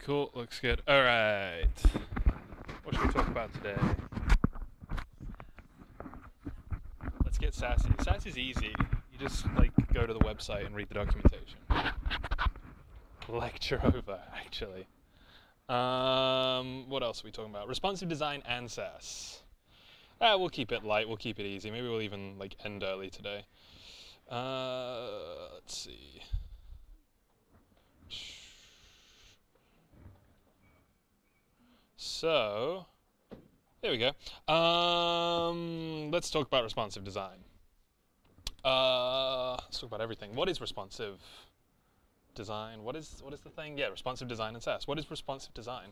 Cool, looks good. Alright. What should we talk about today? Let's get sassy. Sass is easy. You just go to the website and read the documentation. Lecture over, actually. What else are we talking about? Responsive design and Sass. We'll keep it light, we'll keep it easy. Maybe we'll even end early today. Let's see. So, there we go. Let's talk about responsive design. Let's talk about everything. What is responsive design? What is the thing? Yeah, responsive design and Sass. What is responsive design?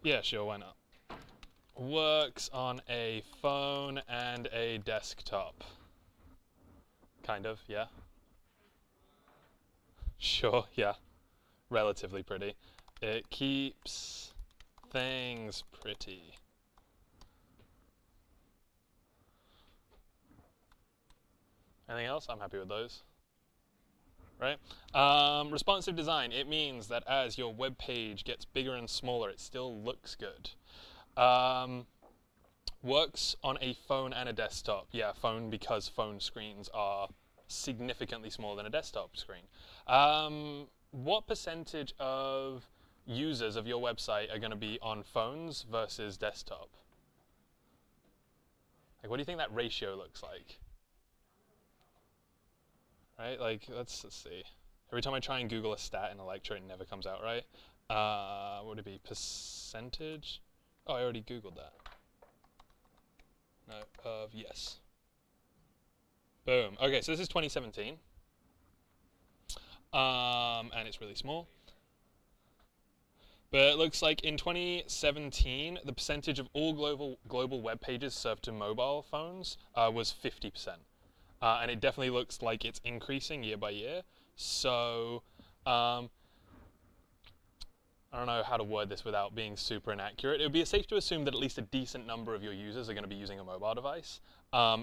Yeah, sure, why not? Works on a phone and a desktop. Kind of, yeah. Sure, yeah. Relatively pretty. It keeps things pretty. Anything else? I'm happy with those. Right? Responsive design, it means that as your web page gets bigger and smaller, it still looks good. Works on a phone and a desktop. Yeah, phone because phone screens are significantly smaller than a desktop screen. What percentage of users of your website are going to be on phones versus desktop? What do you think that ratio looks like? Right, let's see. Every time I try and Google a stat in a lecture, it never comes out right. What would it be? Percentage? Oh, I already Googled that. No, yes. Boom. Okay, so this is 2017. And it's really small. But it looks like in 2017, the percentage of all global web pages served to mobile phones was 50%. And it definitely looks like it's increasing year by year. So, I don't know how to word this without being super inaccurate. It would be safe to assume that at least a decent number of your users are going to be using a mobile device.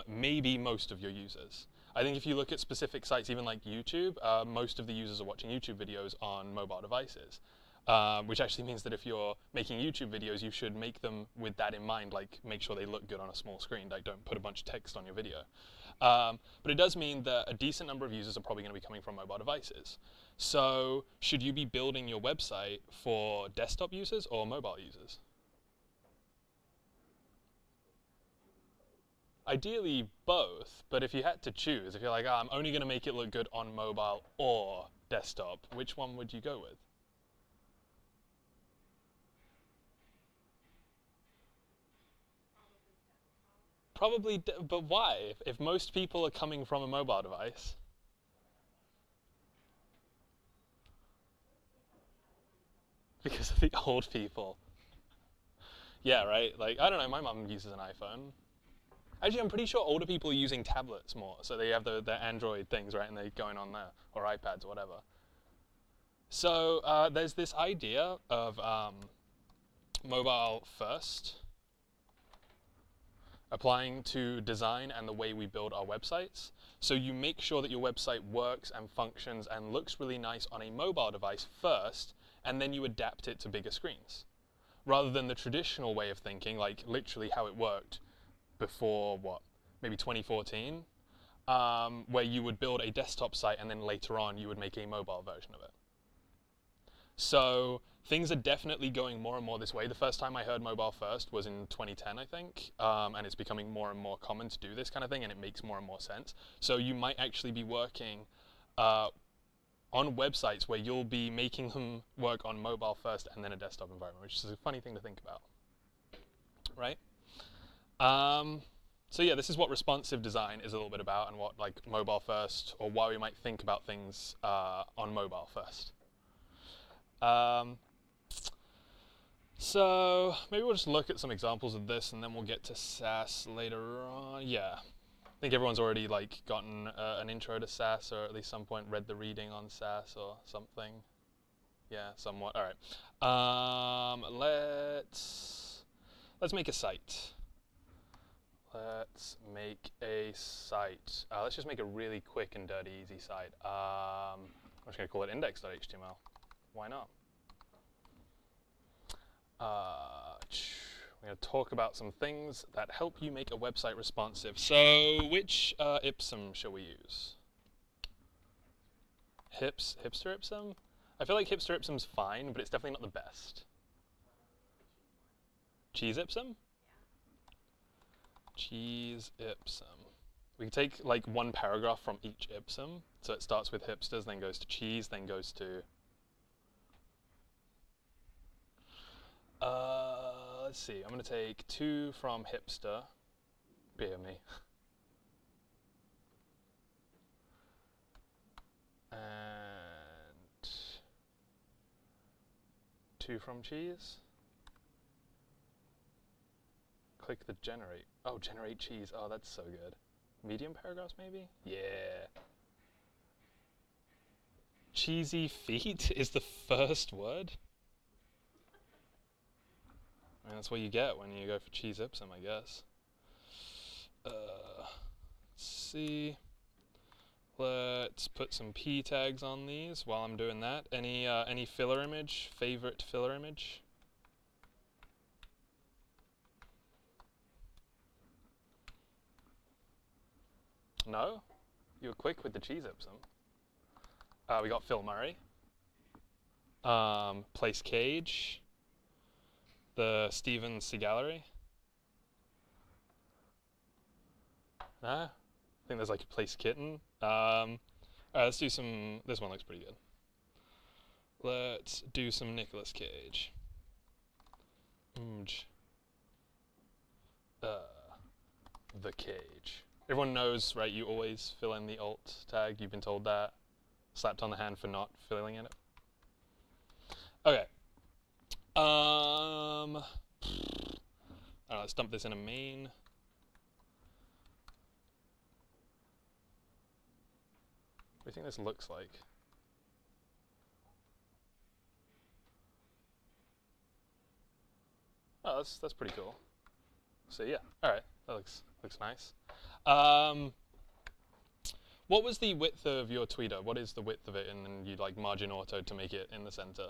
Maybe most of your users. I think if you look at specific sites, even like YouTube, most of the users are watching YouTube videos on mobile devices. Which actually means that if you're making YouTube videos, you should make them with that in mind, make sure they look good on a small screen, don't put a bunch of text on your video. But it does mean that a decent number of users are probably going to be coming from mobile devices. So should you be building your website for desktop users or mobile users? Ideally both, but if you had to choose, if you're like, I'm only going to make it look good on mobile or desktop, which one would you go with? Probably, but why? If most people are coming from a mobile device. Because of the old people. Yeah, right? I don't know, my mum uses an iPhone. Actually, I'm pretty sure older people are using tablets more, so they have their Android things, right, and they're going on there, or iPads, or whatever. So there's this idea of mobile first applying to design and the way we build our websites. So you make sure that your website works and functions and looks really nice on a mobile device first, and then you adapt it to bigger screens. Rather than the traditional way of thinking, literally how it worked before, maybe 2014, where you would build a desktop site and then later on you would make a mobile version of it. So things are definitely going more and more this way. The first time I heard mobile first was in 2010, I think, and it's becoming more and more common to do this kind of thing, and it makes more and more sense. So you might actually be working on websites where you'll be making them work on mobile first and then a desktop environment, which is a funny thing to think about, right? So yeah, this is what responsive design is a little bit about, and what mobile first, or why we might think about things on mobile first. So maybe we'll just look at some examples of this, and then we'll get to Sass later on. Yeah, I think everyone's already gotten an intro to Sass, or at least some point read the reading on Sass or something. Yeah, somewhat. All right. Let's make a site. Let's make a site. Let's just make a really quick and dirty, easy site. I'm just going to call it index.html. Why not? We're going to talk about some things that help you make a website responsive. So, which ipsum shall we use? Hipster ipsum? I feel like hipster ipsum's fine, but it's definitely not the best. Cheese ipsum? Cheese ipsum. We can take like one paragraph from each ipsum. So it starts with hipsters, then goes to cheese, then goes to... let's see, I'm going to take 2 from hipster. Beer me. And 2 from cheese. Click the generate. Oh, generate cheese. Oh, that's so good. Medium paragraphs, maybe? Yeah. Cheesy feet is the first word? I mean, that's what you get when you go for cheese ipsum, I guess. Let's see. Let's put some p tags on these while I'm doing that. Any filler image? Favorite filler image? No? You were quick with the cheese ipsum. We got Phil Murray. Place Cage. The Steven Seagallery. No? I think there's like a Place Kitten. Alright, let's do some... This one looks pretty good. Let's do some Nicolas Cage. The Cage. Everyone knows, right, you always fill in the alt tag. You've been told that. Slapped on the hand for not filling in it. Okay. Alright, let's dump this in a main. What do you think this looks like? Oh, that's pretty cool. So yeah, alright, that looks nice. What was the width of your tweeter? What is the width of it? And then you like margin auto to make it in the center.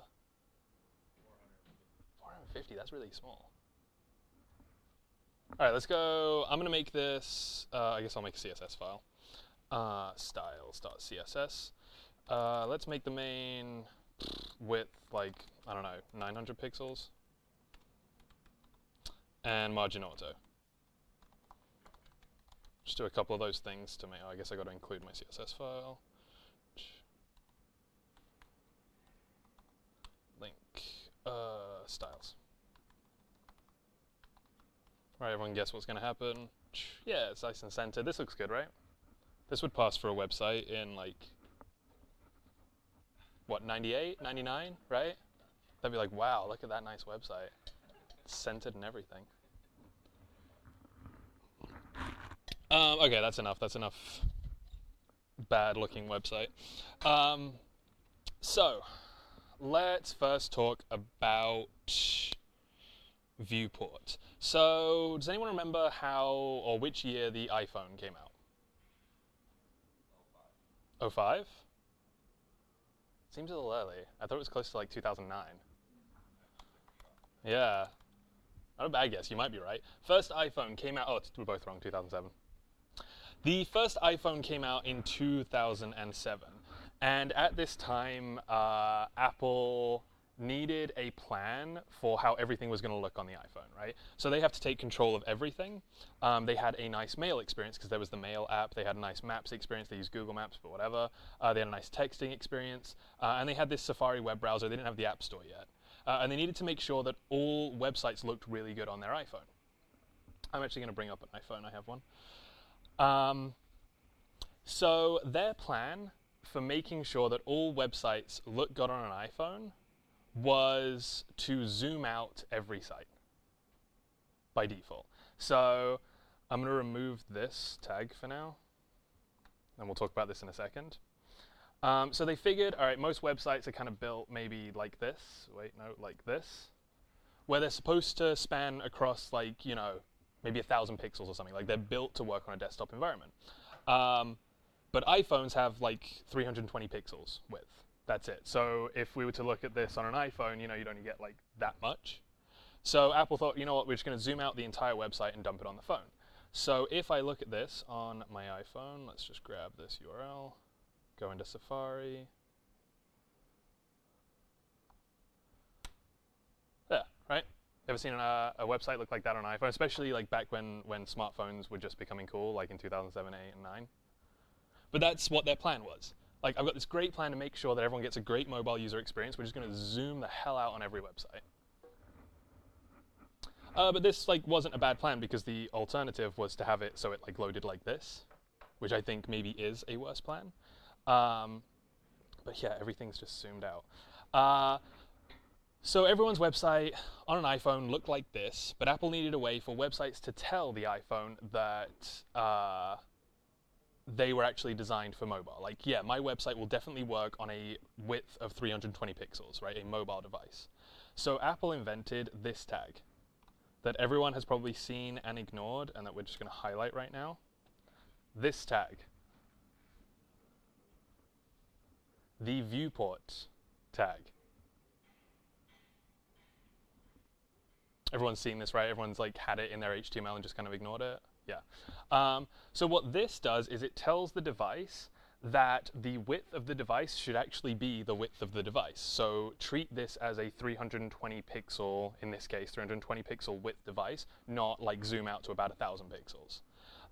450, that's really small. All right, let's go. I'm gonna make this, I guess I'll make a CSS file. Styles.css. Let's make the main width like, I don't know, 900 pixels. And margin auto. Just do a couple of those things to make. I guess I got to include my CSS file. Link styles. All right, everyone guess what's going to happen? Yeah, it's nice and centered. This looks good, right? This would pass for a website in like, what, 98, 99, right? That'd be like, wow, look at that nice website. It's centered and everything. Okay, that's enough. That's enough bad-looking website. So, let's first talk about viewport. So, does anyone remember how or which year the iPhone came out? 05? Seems a little early. I thought it was close to like 2009. Yeah. Not a bad guess. You might be right. First iPhone came out... Oh, we're both wrong. 2007. The first iPhone came out in 2007. And at this time, Apple needed a plan for how everything was going to look on the iPhone, right? So they have to take control of everything. They had a nice mail experience because there was the mail app. They had a nice maps experience. They used Google Maps, but whatever. They had a nice texting experience. And they had this Safari web browser. They didn't have the App Store yet. And they needed to make sure that all websites looked really good on their iPhone. I'm actually going to bring up an iPhone. I have one. So their plan for making sure that all websites look good on an iPhone was to zoom out every site by default. So I'm going to remove this tag for now, and we'll talk about this in a second. So they figured, all right, most websites are kind of built maybe like this. Wait, no, like this, where they're supposed to span across like, you know, maybe 1,000 pixels or something. Like they're built to work on a desktop environment. But iPhones have like 320 pixels width. That's it. So if we were to look at this on an iPhone, you'd only get like that much. So Apple thought, you know what, we're just going to zoom out the entire website and dump it on the phone. So if I look at this on my iPhone, let's just grab this URL, go into Safari. There, right? Ever seen a website look like that on an iPhone? Especially like back when smartphones were just becoming cool, like in 2007, 8, and 9. But that's what their plan was. Like, I've got this great plan to make sure that everyone gets a great mobile user experience. We're just going to zoom the hell out on every website. But this wasn't a bad plan, because the alternative was to have it so it loaded like this, which I think maybe is a worse plan. But yeah, everything's just zoomed out. So everyone's website on an iPhone looked like this, but Apple needed a way for websites to tell the iPhone that they were actually designed for mobile. Like, yeah, my website will definitely work on a width of 320 pixels, right? A mobile device. So Apple invented this tag that everyone has probably seen and ignored, and that we're just going to highlight right now. This tag. The viewport tag. Everyone's seen this, right? Everyone's had it in their HTML and just kind of ignored it. Yeah. So what this does is it tells the device that the width of the device should actually be the width of the device. So treat this as a 320 pixel, in this case, 320 pixel width device, not zoom out to about 1,000 pixels.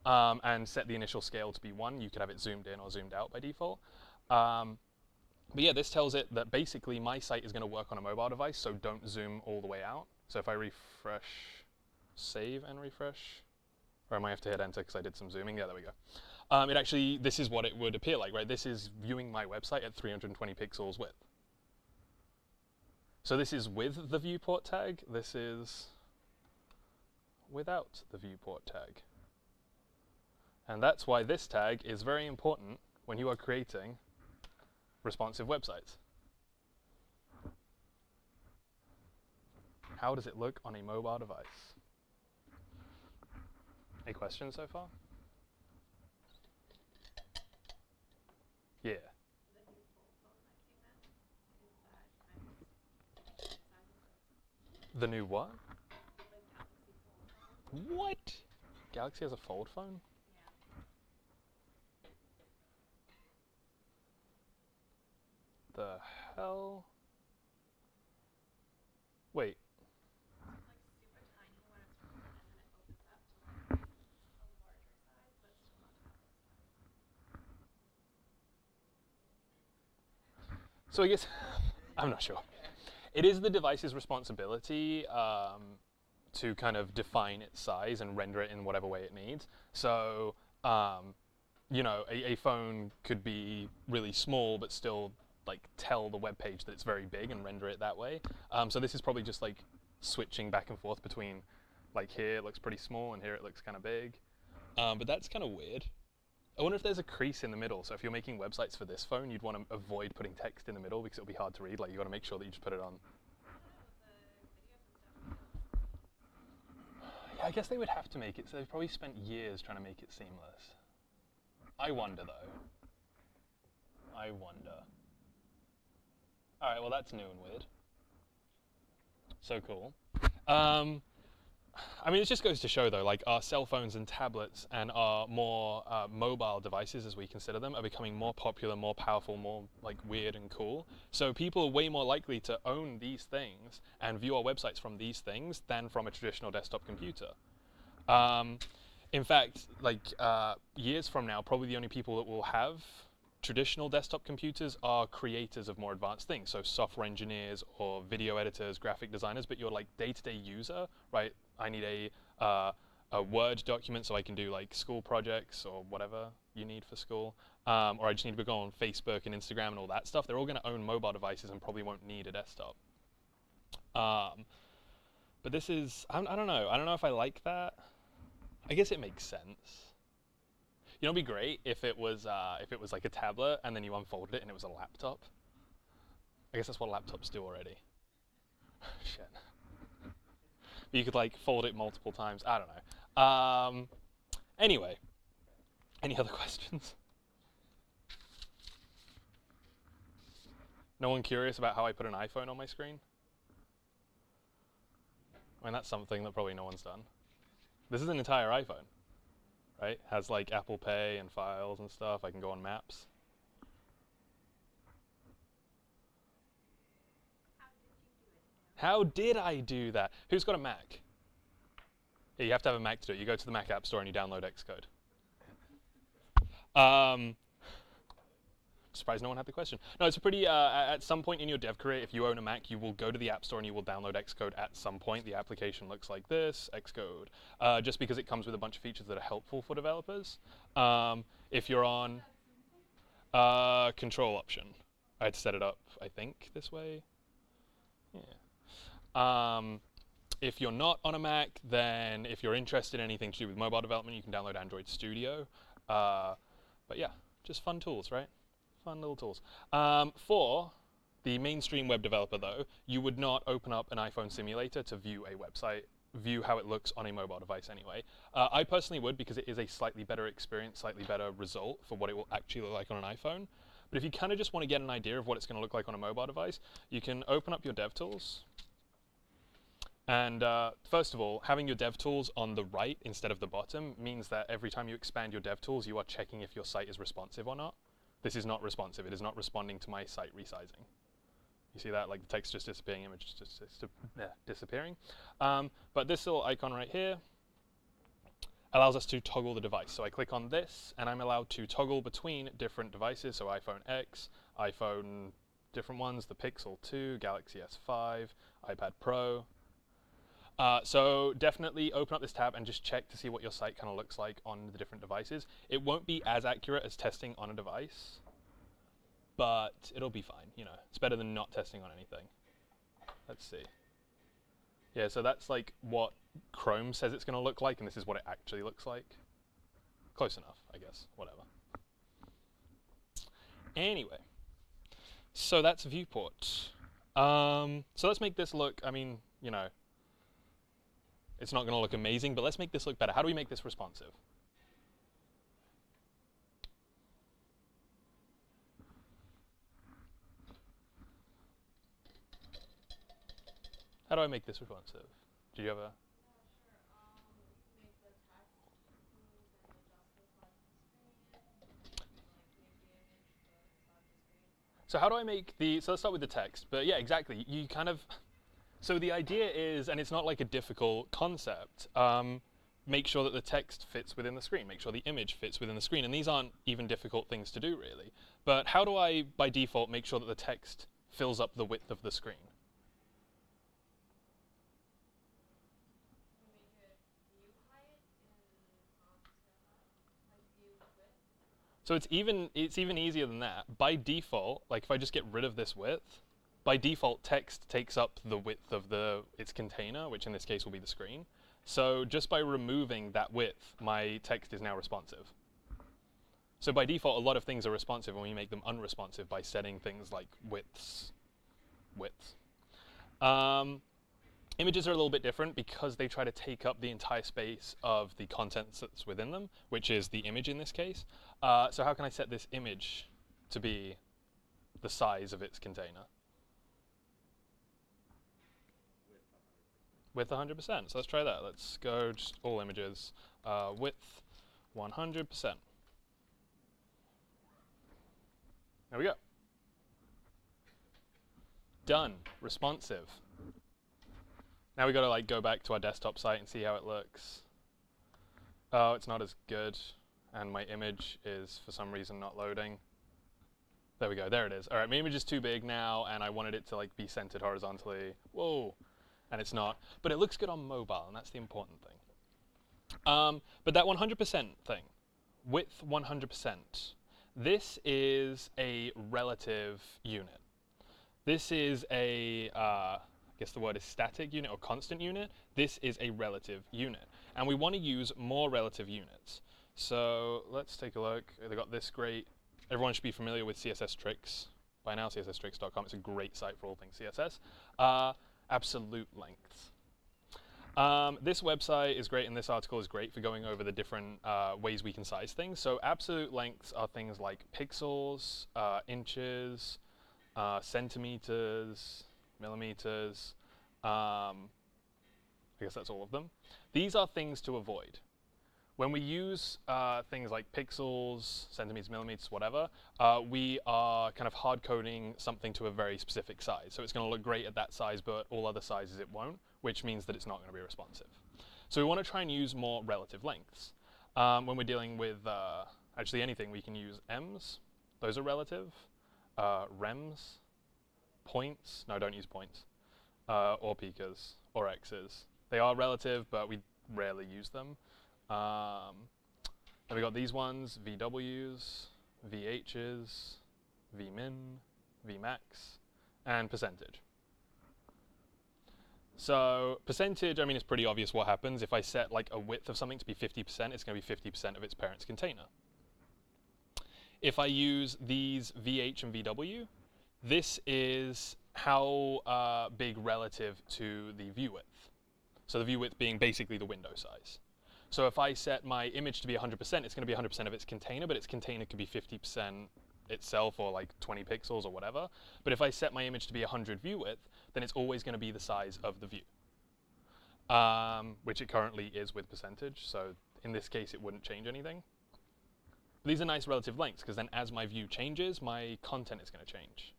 And set the initial scale to be 1. You could have it zoomed in or zoomed out by default. But yeah, this tells it that basically my site is going to work on a mobile device, so don't zoom all the way out. So if I refresh, save and refresh, or I might have to hit enter because I did some zooming. Yeah, there we go. This is what it would appear like, right? This is viewing my website at 320 pixels width. So this is with the viewport tag. This is without the viewport tag. And that's why this tag is very important when you are creating responsive websites. How does it look on a mobile device? Any questions so far? Yeah. The new what? What? Galaxy has a fold phone? The hell? Wait. So I guess, I'm not sure. It is the device's responsibility to kind of define its size and render it in whatever way it needs. So, a phone could be really small but still tell the web page that it's very big and render it that way. So this is probably just switching back and forth between here it looks pretty small and here it looks kind of big. But that's kind of weird. I wonder if there's a crease in the middle. So if you're making websites for this phone, you'd want to avoid putting text in the middle because it'll be hard to read. You got to make sure that you just put it on. Yeah, I guess they would have to make it. So they've probably spent years trying to make it seamless. I wonder though. I wonder. All right, well that's new and weird. So cool. I mean, it just goes to show, though, our cell phones and tablets and our more mobile devices, as we consider them, are becoming more popular, more powerful, more weird and cool. So people are way more likely to own these things and view our websites from these things than from a traditional desktop computer. In fact, years from now, probably the only people that will have traditional desktop computers are creators of more advanced things, so software engineers or video editors, graphic designers, but your day-to-day user, right? I need a Word document so I can do school projects or whatever you need for school, or I just need to go on Facebook and Instagram and all that stuff. They're all going to own mobile devices and probably won't need a desktop. But this is, I don't know. I don't know if I like that. I guess it makes sense. It'd be great if it was like a tablet and then you unfolded it and it was a laptop. I guess that's what laptops do already. Shit. But you could fold it multiple times. I don't Anyway, any other questions? No one curious about how I put an iPhone on my screen? I mean, that's something that probably no one's done. This is an entire iPhone, right? Has like Apple Pay and files and stuff. I can go on Maps. How did I do that? Who's got a Mac? Yeah, you have to have a Mac to do it. You go to the Mac App Store and you download Xcode. Surprised no one had the question. No, it's a pretty, at some point in your dev career, if you own a Mac, you will go to the App Store and you will download Xcode at some point. The application looks like this, Xcode, just because it comes with a bunch of features that are helpful for developers. If you're on control option, I had to set it up, I think, this way. Yeah. If you're not on a Mac, then if you're interested in anything to do with mobile development, you can download Android Studio. But yeah, just fun tools, right? Fun little tools. For the mainstream web developer, though, you would not open up an iPhone simulator to view a website, view how it looks on a mobile device anyway. I personally would, because it is a slightly better experience, slightly better result for what it will actually look like on an iPhone. But if you kind of just want to get an idea of what it's going to look like on a mobile device, you can open up your DevTools. And first of all, having your DevTools on the right instead of the bottom means that every time you expand your DevTools, you are checking if your site is responsive or not. This is not responsive. It is not responding to my site resizing. You see that? Like the text just disappearing, image just disappearing. But this little icon right here allows us to toggle the device. So I click on this, and I'm allowed to toggle between different devices. So iPhone X, iPhone, different ones, the Pixel 2, Galaxy S5, iPad Pro. So definitely open up this tab and just check to see what your site kind of looks like on the different devices. It won't be as accurate as testing on a device, but it'll be fine. You know, it's better than not testing on anything. Let's see. Yeah, so that's like what Chrome says it's going to look like, and this is what it actually looks like. Close enough, I guess. Whatever. Anyway, so that's viewport. So let's make this look, I mean, you know, it's not going to look amazing, but let's make this look better. How do we make this responsive? How do I make this responsive? Do you have a... So how do I make the... So let's start with the text. But yeah, exactly. You kind of... So the idea is, and it's not like a difficult concept, make sure that the text fits within the screen, make sure the image fits within the screen, and these aren't even difficult things to do, really. But how do I, by default, make sure that the text fills up the width of the screen? So it's even easier than that. By default, like if I just get rid of this width, by default, text takes up the width of its container, which in this case will be the screen. So just by removing that width, my text is now responsive. So by default, a lot of things are responsive, and we make them unresponsive by setting things like widths. Images are a little bit different because they try to take up the entire space of the content that's within them, which is the image in this case. So how can I set this image to be the size of its container? Width 100%. So let's try that. Let's go just all images. Width 100%. There we go. Done. Responsive. Now we got to like go back to our desktop site and see how it looks. Oh, it's not as good, and my image is for some reason not loading. There we go. There it is. All right, my image is too big now, and I wanted it to like be centered horizontally. Whoa. And it's not. But it looks good on mobile, and that's the important thing. But that 100% thing, width 100%, this is a relative unit. This is a, I guess the word is static unit or constant unit. This is a relative unit. And we want to use more relative units. So let's take a look. They got this great, everyone should be familiar with CSS Tricks by now, csstricks.com. It's a great site for all things CSS. Absolute length. This website is great, and this article is great for going over the different ways we can size things. So absolute lengths are things like pixels, inches, centimeters, millimeters. I guess that's all of them. These are things to avoid. When we use things like pixels, centimeters, millimeters, whatever, we are kind of hard coding something to a very specific size. So it's going to look great at that size, but all other sizes it won't, which means that it's not going to be responsive. So we want to try and use more relative lengths. When we're dealing with actually anything, we can use ems. Those are relative. Rems, points. No, don't use points. Or picas, or x's. They are relative, but we rarely use them. Then we got these ones, VWs, VHs, Vmin, Vmax, and percentage. So percentage, I mean, it's pretty obvious what happens. If I set like a width of something to be 50%, it's going to be 50% of its parent's container. If I use these VH and VW, this is how big relative to the view width. So the view width being basically the window size. So if I set my image to be 100%, it's going to be 100% of its container, but its container could be 50% itself or like 20 pixels or whatever. But if I set my image to be 100 view width, then it's always going to be the size of the view, which it currently is with percentage. So in this case, it wouldn't change anything. But these are nice relative lengths, because then as my view changes, my content is going to change.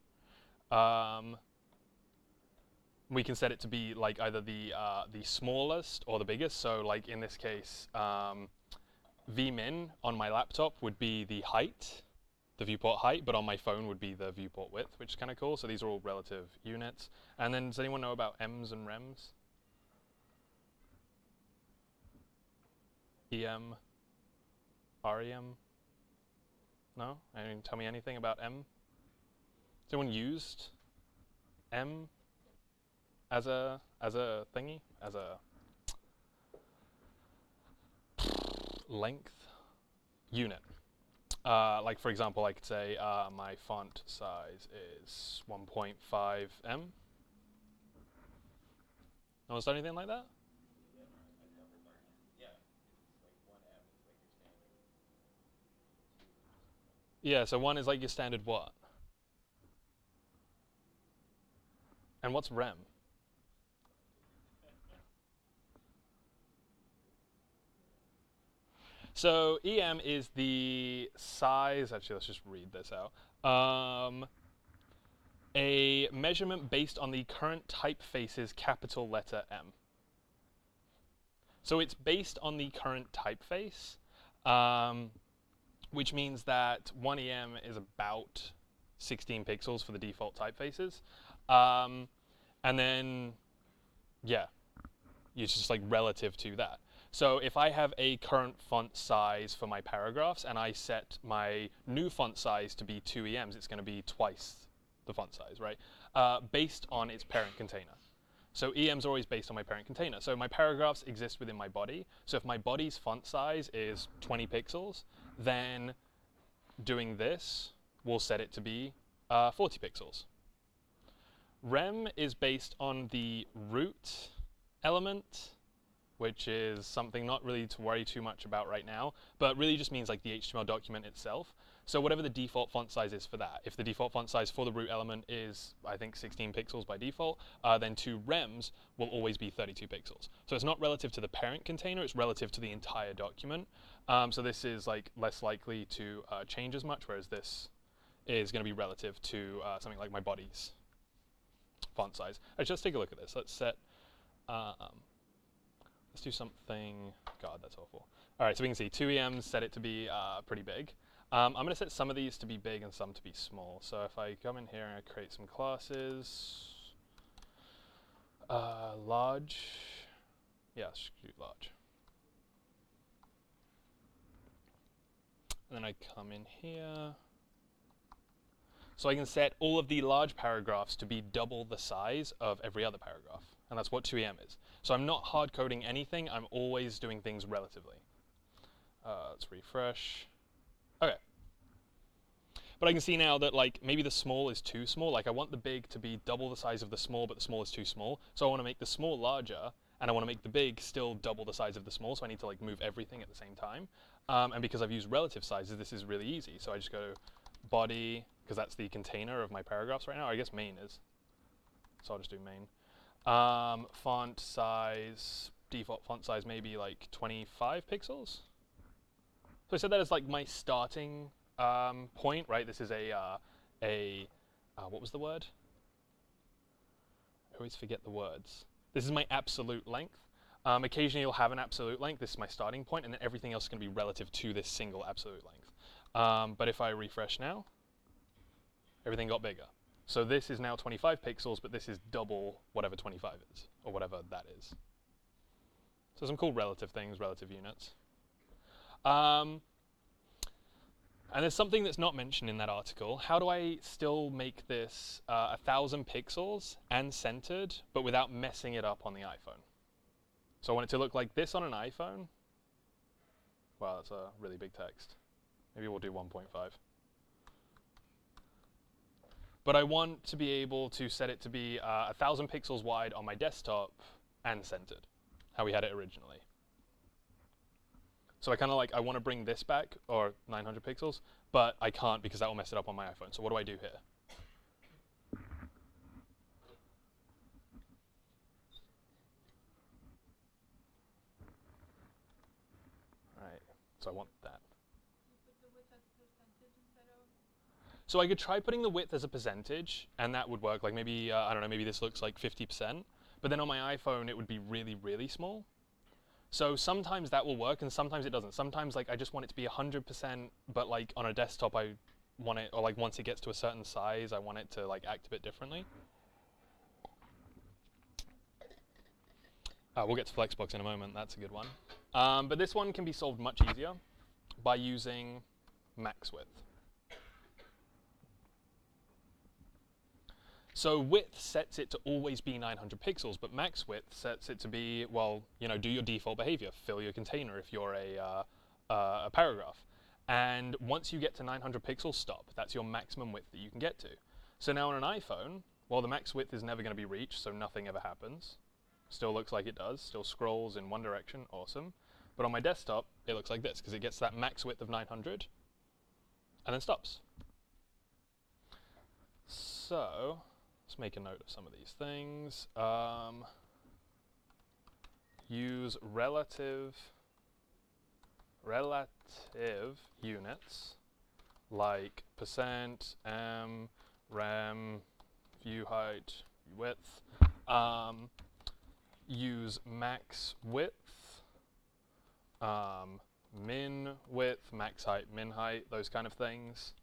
We can set it to be like either the smallest or the biggest. So like in this case, Vmin on my laptop would be the height, the viewport height, but on my phone would be the viewport width, which is kind of cool. So these are all relative units. And then does anyone know about ems and rems? EM, REM? No? Anyone tell me anything about M? Has anyone used M as a thingy, as a length unit? Like for example, I could say my font size is 1.5 M. No one's done anything like that? Yeah, so 1 is like your standard what? And what's rem? So EM is the size, actually let's just read this out. A measurement based on the current typeface's capital letter M. So it's based on the current typeface, which means that 1 EM is about 16 pixels for the default typefaces. And then, yeah, it's just like relative to that. So if I have a current font size for my paragraphs and I set my new font size to be 2 EMs, it's going to be twice the font size, right? Based on its parent container. So EMs are always based on my parent container. So my paragraphs exist within my body. So if my body's font size is 20 pixels, then doing this will set it to be 40 pixels. Rem is based on the root element, which is something not really to worry too much about right now, but really just means like the HTML document itself. So whatever the default font size is for that, if the default font size for the root element is, I think, 16 pixels by default, then 2 rems will always be 32 pixels. So it's not relative to the parent container, it's relative to the entire document. So this is like less likely to change as much, whereas this is going to be relative to something like my body's font size. Actually, let's take a look at this. Let's set, let's do something, God, that's awful. All right, so we can see 2 EMs, set it to be pretty big. I'm going to set some of these to be big and some to be small. So if I come in here and I create some classes, large, yeah, let's do large. And then I come in here. So I can set all of the large paragraphs to be double the size of every other paragraph. And that's what 2EM is. So I'm not hard coding anything, I'm always doing things relatively. Let's refresh. Okay. But I can see now that like maybe the small is too small. Like I want the big to be double the size of the small, but the small is too small. So I want to make the small larger and I want to make the big still double the size of the small, so I need to like move everything at the same time. And because I've used relative sizes, this is really easy. So I just go body, because that's the container of my paragraphs right now. Or I guess main is. So I'll just do main. Font size, default font size maybe like 25 pixels. So I set that as like my starting point, right? This is what was the word? I always forget the words. This is my absolute length. Occasionally you'll have an absolute length. This is my starting point, and then everything else is going to be relative to this single absolute length. But if I refresh now, everything got bigger. So this is now 25 pixels, but this is double whatever 25 is, or whatever that is. So some cool relative things, relative units. And there's something that's not mentioned in that article. How do I still make this 1,000 pixels and centered, but without messing it up on the iPhone? So I want it to look like this on an iPhone. Wow, that's a really big text. Maybe we'll do 1.5. But I want to be able to set it to be 1,000 pixels wide on my desktop and centered, how we had it originally. So I kind of like, I want to bring this back, or 900 pixels, but I can't because that will mess it up on my iPhone. So what do I do here? All right, so I want that. You put the width as a percentage instead of? So I could try putting the width as a percentage, and that would work. Like maybe, I don't know, maybe this looks like 50%, but then on my iPhone it would be really, really small. So sometimes that will work, and sometimes it doesn't. Sometimes like I just want it to be 100%, but like on a desktop I want it, or like once it gets to a certain size, I want it to like act a bit differently. We'll get to Flexbox in a moment. That's a good one. But this one can be solved much easier by using max width. So width sets it to always be 900 pixels, but max width sets it to be, well, you know, do your default behavior, fill your container if you're a paragraph. And once you get to 900 pixels, stop. That's your maximum width that you can get to. So now on an iPhone, well, the max width is never going to be reached, so nothing ever happens. Still looks like it does, still scrolls in one direction, awesome. But on my desktop, it looks like this, because it gets that max width of 900, and then stops. So let's make a note of some of these things. Use relative units like percent, m, rem, view height, width. Use max width, min width, max height, min height, those kind of things.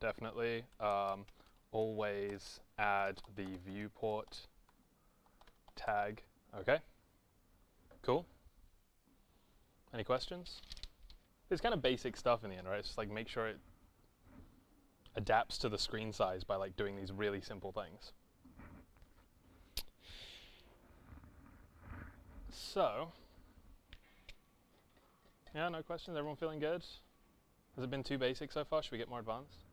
Definitely. Always add the viewport tag. Okay, cool. Any questions? It's kind of basic stuff in the end, right? It's just like make sure it adapts to the screen size by like doing these really simple things. So, yeah, no questions? Everyone feeling good? Has it been too basic so far? Should we get more advanced?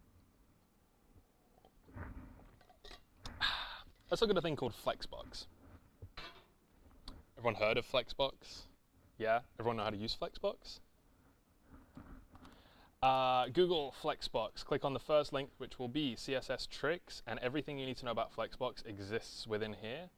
Let's look at a thing called Flexbox. Everyone heard of Flexbox? Yeah? Everyone know how to use Flexbox? Google Flexbox. Click on the first link, which will be CSS tricks, and everything you need to know about Flexbox exists within here.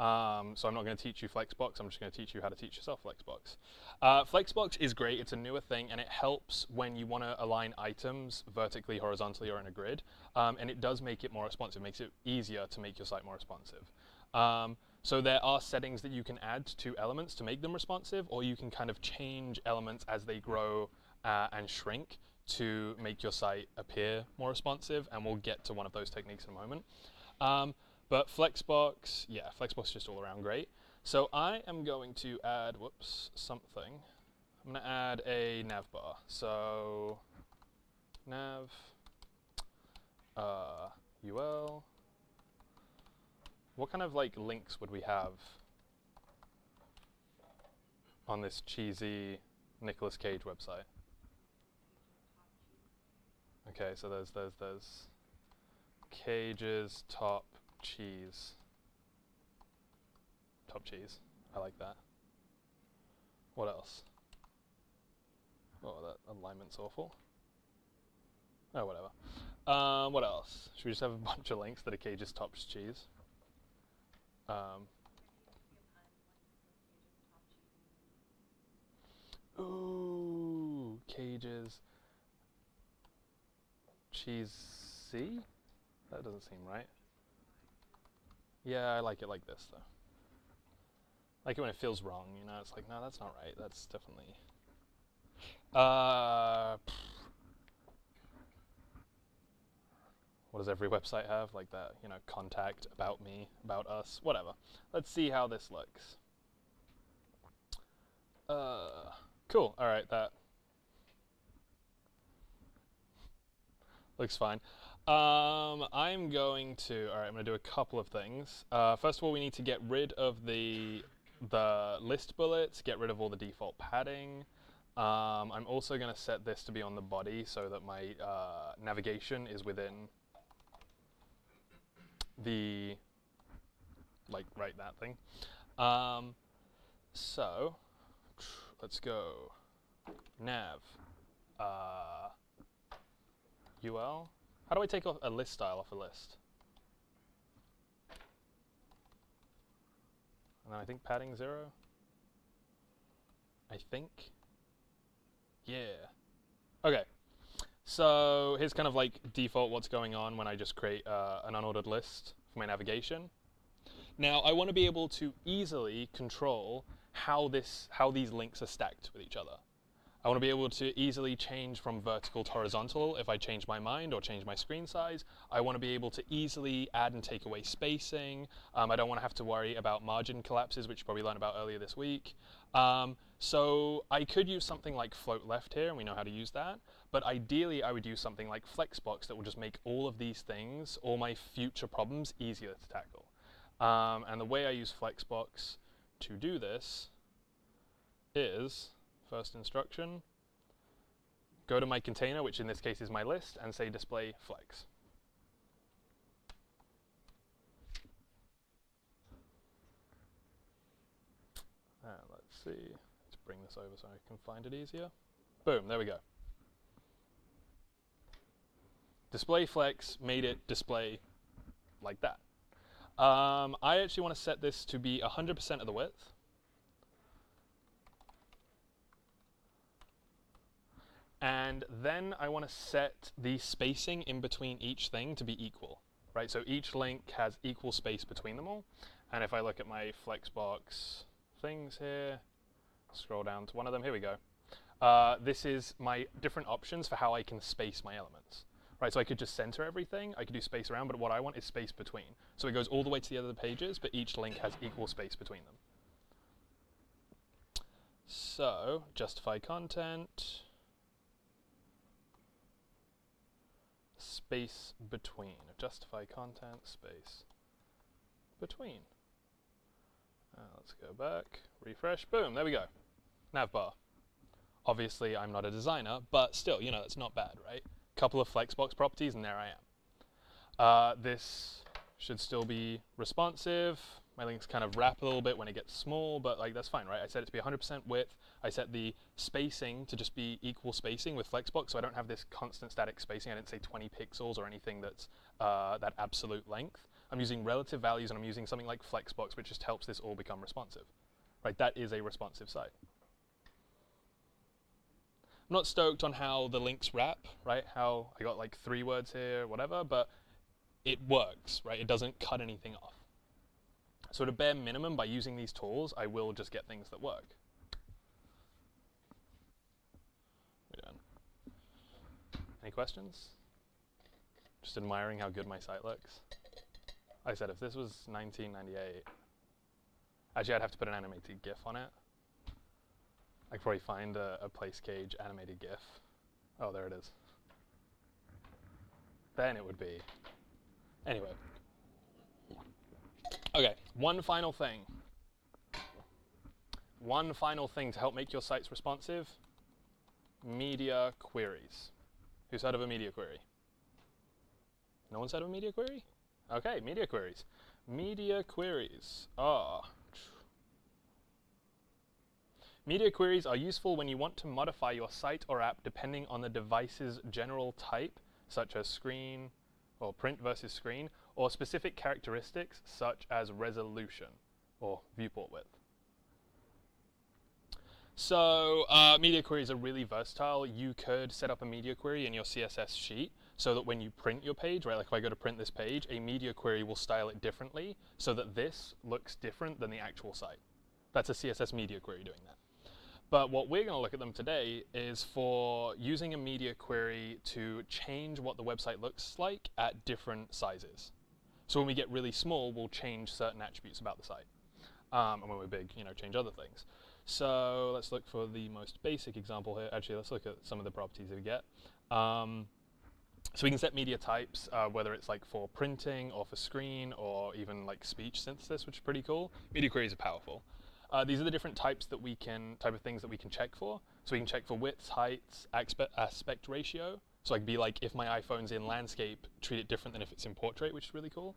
So I'm not going to teach you Flexbox, I'm just going to teach you how to teach yourself Flexbox. Flexbox is great, it's a newer thing, and it helps when you want to align items vertically, horizontally, or in a grid. And it does make it more responsive, makes it easier to make your site more responsive. So there are settings that you can add to elements to make them responsive, or you can kind of change elements as they grow and shrink to make your site appear more responsive, and we'll get to one of those techniques in a moment. But Flexbox, yeah, Flexbox is just all around great. So I am going to add, something. I'm going to add a nav bar. So nav UL. What kind of like links would we have on this cheesy Nicolas Cage website? Okay, so there's Cage's top cheese. top cheese. I like that. What else? Oh, that alignment's awful. Oh, whatever. What else? Should we just have a bunch of links that are cages, tops, cheese? Ooh, cages, cheese, C? That doesn't seem right. Yeah, I like it like this, though. I like it when it feels wrong, you know? It's like, no, that's not right. That's definitely... What does every website have? Like that, you know, contact, about me, about us, whatever. Let's see how this looks. Cool. All right, that looks fine. I'm going to, all right, I'm going to do a couple of things. First of all, we need to get rid of the list bullets, get rid of all the default padding. I'm also going to set this to be on the body so that my navigation is within the, like, right, that thing. So, let's go. Nav. UL. How do I take off a list style off a list? And then I think padding 0. I think. Yeah. Okay. So here's kind of like default what's going on when I just create an unordered list for my navigation. Now I want to be able to easily control how these links are stacked with each other. I want to be able to easily change from vertical to horizontal if I change my mind or change my screen size. I want to be able to easily add and take away spacing. I don't want to have to worry about margin collapses, which you probably learned about earlier this week. So I could use something like float left here, and we know how to use that. But ideally, I would use something like flexbox that will just make all of these things, all my future problems, easier to tackle. And the way I use flexbox to do this is, first instruction, go to my container, which in this case is my list, and say display flex. Let's see, let's bring this over so I can find it easier. Boom, there we go. Display flex made it display like that. I actually want to set this to be 100% of the width. And then I want to set the spacing in between each thing to be equal, right? So each link has equal space between them all. And if I look at my flexbox things here, scroll down to one of them, here we go. This is my different options for how I can space my elements. Right, so I could just center everything, I could do space around, but what I want is space between. So it goes all the way to the other pages, but each link has equal space between them. So, justify content, space between, justify content, space between. Let's go back, refresh, boom, there we go, navbar. Obviously I'm not a designer, but still, you know, that's not bad, right? Couple of flexbox properties and there I am. This should still be responsive. My links kind of wrap a little bit when it gets small, but like that's fine, right? I set it to be 100% width. I set the spacing to just be equal spacing with flexbox, so I don't have this constant static spacing. I didn't say 20 pixels or anything that's that absolute length. I'm using relative values and I'm using something like flexbox, which just helps this all become responsive. Right, that is a responsive site. I'm not stoked on how the links wrap, right? How I got like 3 words here, whatever, but it works, right? It doesn't cut anything off. So at a bare minimum, by using these tools, I will just get things that work. We're done. Any questions? Just admiring how good my site looks. Like I said, if this was 1998, actually I'd have to put an animated GIF on it. I could probably find a place cage animated GIF. Oh, there it is. Then it would be. Anyway. Okay, one final thing. One final thing to help make your sites responsive. Media queries. Who's heard of a media query? No one's heard of a media query? Okay, media queries. Media queries are Media queries are useful when you want to modify your site or app depending on the device's general type, such as screen or print versus screen, or specific characteristics such as resolution or viewport width. So media queries are really versatile. You could set up a media query in your CSS sheet so that when you print your page, right, like if I go to print this page, a media query will style it differently so that this looks different than the actual site. That's a CSS media query doing that. But what we're going to look at them today is for using a media query to change what the website looks like at different sizes. So when we get really small, we'll change certain attributes about the site. And when we're big, change other things. So let's look for the most basic example here. Actually, let's look at some of the properties that we get. So we can set media types, whether it's like for printing or for screen or even like speech synthesis, which is pretty cool. Media queries are powerful. These are the different type of things that we can check for. So we can check for widths, heights, aspect ratio. So I could be like, if my iPhone's in landscape, treat it different than if it's in portrait, which is really cool.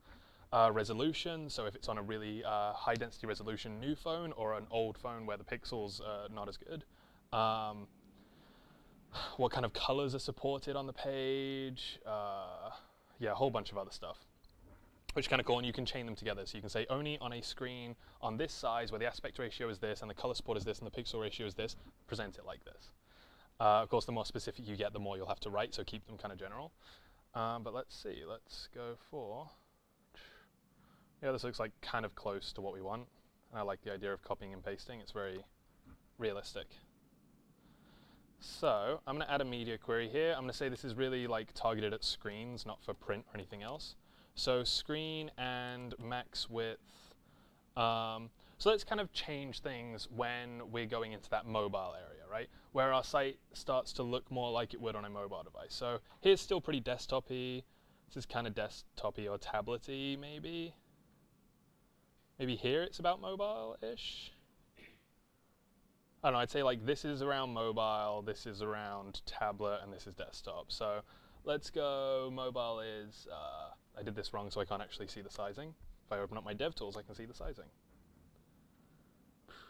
Resolution, so if it's on a really high density resolution new phone or an old phone where the pixels are not as good. What kind of colors are supported on the page. Yeah, a whole bunch of other stuff, which is kind of cool, and you can chain them together. So you can say only on a screen on this size where the aspect ratio is this and the color support is this and the pixel ratio is this, present it like this. Of course, the more specific you get, the more you'll have to write, so keep them kind of general. But let's see, let's go for, yeah, this looks like kind of close to what we want. And I like the idea of copying and pasting, it's very realistic. So I'm going to add a media query here. I'm going to say this is really like targeted at screens, not for print or anything else. So screen and max width. So let's kind of change things when we're going into that mobile area, right? Where our site starts to look more like it would on a mobile device. So here's still pretty desktop-y. This is kind of desktop-y or tablet-y, maybe. Maybe here it's about mobile-ish. I don't know, I'd say like this is around mobile, this is around tablet, and this is desktop. So let's go mobile is, I did this wrong so I can't actually see the sizing. If I open up my DevTools, I can see the sizing.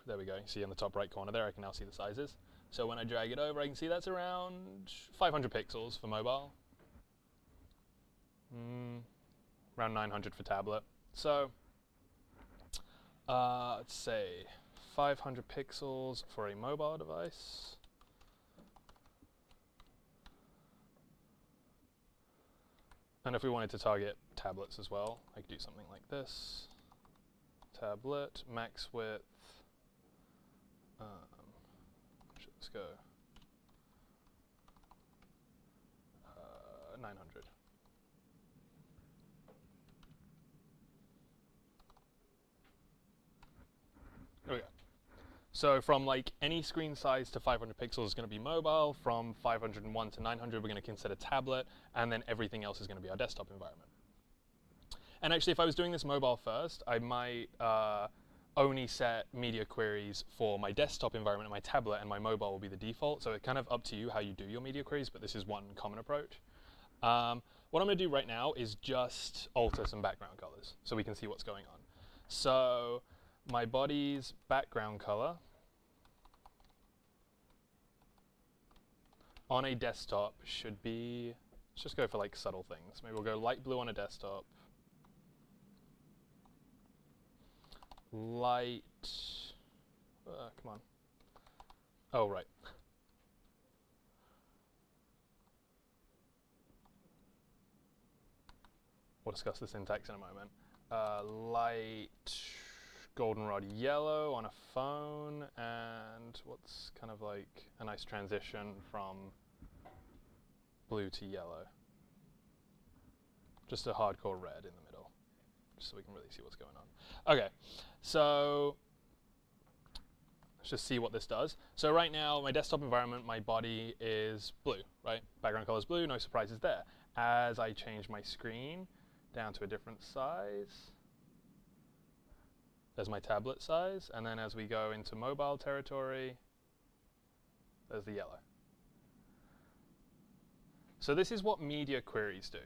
There we go, you see in the top right corner there, I can now see the sizes. So when I drag it over, I can see that's around 500 pixels for mobile. Around 900 for tablet. So, let's say 500 pixels for a mobile device. And if we wanted to target tablets as well, I could do something like this. Tablet, max width. Let's go 900. There we go. So from like any screen size to 500 pixels is going to be mobile. From 501 to 900, we're going to consider tablet, and then everything else is going to be our desktop environment. And actually, if I was doing this mobile first, I might only set media queries for my desktop environment and my tablet, and my mobile will be the default. So it's kind of up to you how you do your media queries, but this is one common approach. What I'm going to do right now is just alter some background colors so we can see what's going on. So my body's background color on a desktop should be, let's just go for like subtle things. Maybe we'll go light blue on a desktop. Light, come on. Oh, right. We'll discuss the syntax in a moment. Light goldenrod yellow on a phone, and what's kind of like a nice transition from blue to yellow. Just a hardcore red in the middle, just so we can really see what's going on. Okay, so let's just see what this does. So right now, my desktop environment, my body is blue, right? Background color is blue, no surprises there. As I change my screen down to a different size, there's my tablet size, and then as we go into mobile territory, there's the yellow. So this is what media queries do.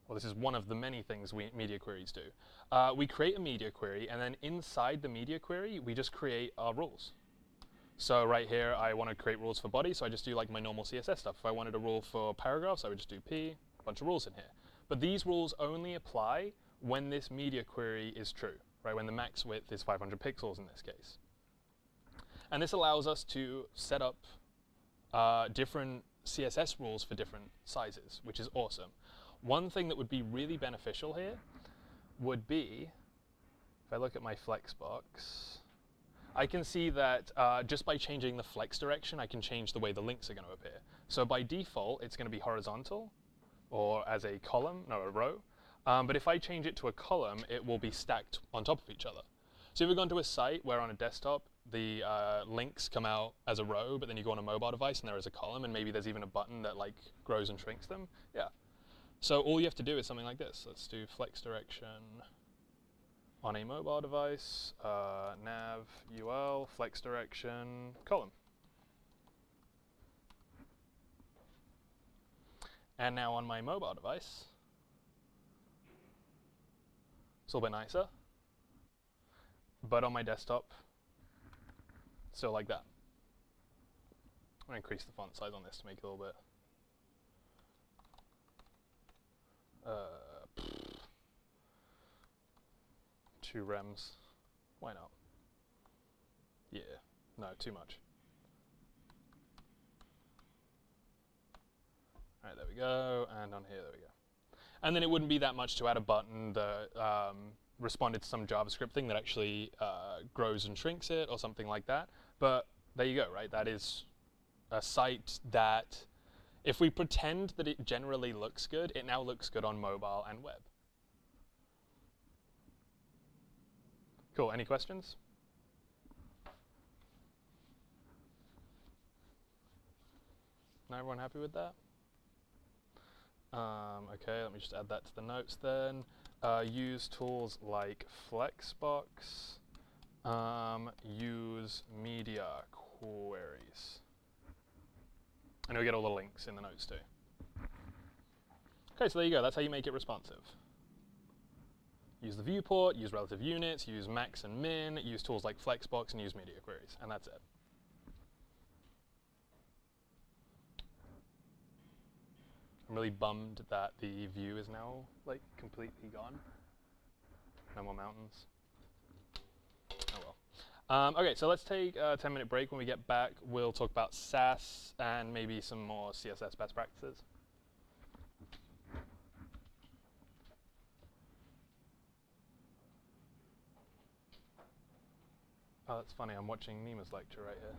Well, this is one of the many things media queries do. We create a media query, and then inside the media query, we just create our rules. So right here, I want to create rules for body, so I just do like my normal CSS stuff. If I wanted a rule for paragraphs, I would just do P, a bunch of rules in here. But these rules only apply when this media query is true, right? When the max width is 500 pixels in this case. And this allows us to set up different CSS rules for different sizes, which is awesome. One thing that would be really beneficial here would be, if I look at my flexbox, I can see that just by changing the flex direction, I can change the way the links are going to appear. So by default, it's going to be horizontal, or as a column, no, a row. But if I change it to a column, it will be stacked on top of each other. So if we go onto a site where on a desktop, the links come out as a row, but then you go on a mobile device and there is a column, and maybe there's even a button that like grows and shrinks them. Yeah. So all you have to do is something like this. Let's do flex direction on a mobile device, nav, ul, flex direction, column. And now on my mobile device, it's a little bit nicer. But on my desktop, still like that. I'm going to increase the font size on this to make it a little bit. 2 rems. Why not? Yeah, no, too much. All right, there we go, and on here, there we go. And then it wouldn't be that much to add a button that responded to some JavaScript thing that actually grows and shrinks it or something like that. But there you go, right? That is a site that, if we pretend that it generally looks good, it now looks good on mobile and web. Cool, any questions? Now everyone happy with that? Okay, let me just add that to the notes then. Use tools like Flexbox. Use media queries. And you'll get all the links in the notes too. Okay, so there you go. That's how you make it responsive. Use the viewport, use relative units, use max and min, use tools like Flexbox, and use media queries. And that's it. I'm really bummed that the view is now like completely gone. No more mountains. Oh well. Okay, so let's take a 10-minute break. When we get back, we'll talk about Sass and maybe some more CSS best practices. Oh, that's funny. I'm watching Nima's lecture right here.